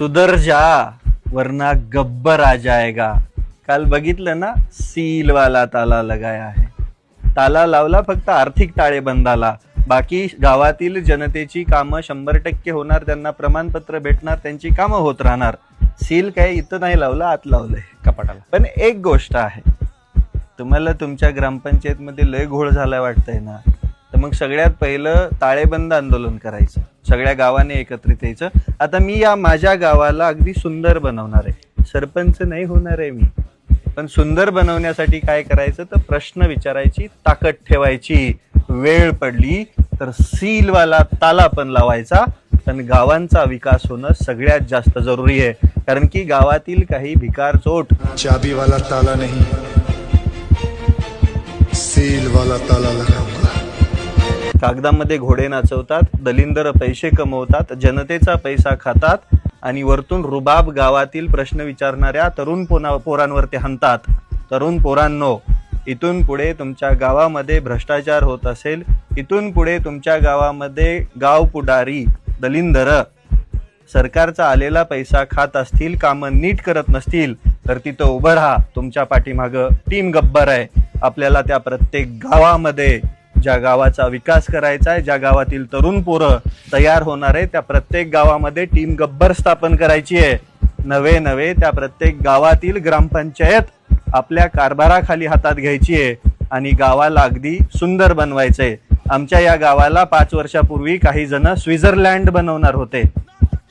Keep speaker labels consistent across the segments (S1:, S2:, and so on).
S1: सुधर जा वरना गब्बर आ जाएगा. काल बघितलं ना, सील वाला ताला लगाया है. ताला लावला फक्त आर्थिक टाळेबंदाला, बाकी गावातील जनतेची कामं 100% होणार, त्यांना प्रमाणपत्र भेटणार, त्यांची कामं होत राहणार. सील काय इथं नाही लावलं, आत लावलंय कपाटाला. पण एक गोष्ट आहे, तुम्हाला तुमच्या ग्रामपंचायतमध्ये लय घोळ झालाय वाटतंय ना, तर मग सगळ्यात पहिलं ताळेबंद आंदोलन करायचं, सगळ्या गावाने एकत्रित यायचं. आता मी या माझ्या गावाला अगदी सुंदर बनवणार आहे, सरपंच नाही होणार आहे मी, पण सुंदर बनवण्यासाठी काय करायचं, तर प्रश्न विचारायची ताकद ठेवायची, वेळ पडली तर सीलवाला ताला पण लावायचा. पण गावांचा विकास होणं सगळ्यात जास्त जरुरी आहे, कारण की गावातील काही भिकार चोट
S2: चाबी वाला ताला नहीं, सील वाला ताला लगाऊंगा.
S1: कागदामध्ये घोडे नाचवतात, दलिंदर पैसे कमवतात, जनतेचा पैसा खातात आणि वरतून रुबाब गावातील प्रश्न विचारणाऱ्या तरुण पोरांवर ते हाणतात. तरुण पोरांनो, इथून पुढे तुमच्या गावामध्ये भ्रष्टाचार होत असेल, इथून पुढे तुमच्या गावामध्ये गाव पुढारी दलिंदर सरकारचा आलेला पैसा खात असतील, कामं नीट करत नसतील, तर तिथं उभं राहा. तुमच्या पाठीमागं टीम गब्बर आहे. आपल्याला त्या प्रत्येक गावामध्ये, ज्या गावाचा विकास करायचा आहे, ज्या गावातील तरुण पोरं तयार होणार आहे, त्या प्रत्येक गावामध्ये टीम गब्बर स्थापन करायची आहे. नवे त्या प्रत्येक गावातील ग्रामपंचायत आपल्या कारभाराखाली हातात घ्यायची आहे आणि गावाला अगदी सुंदर बनवायचंय. आमच्या या गावाला 5 वर्षापूर्वी काही जण स्वित्झर्लंड बनवणार होते,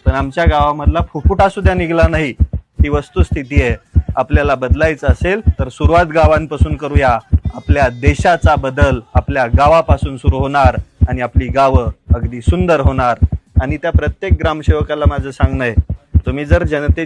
S1: पण आमच्या गावामधला फुफुटा सुद्धा निघाला नाही. ही वस्तुस्थिती आहे. आपल्याला बदलायचं असेल तर सुरुवात गावांपासून करूया. आपल्या देशाचा बदल आपल्या गावापासून सुरू होणार आणि आपली गावं अगदी सुंदर होणार. आणि त्या प्रत्येक ग्रामसेवकाला माझं सांगणं आहे, तुम्ही जर जनते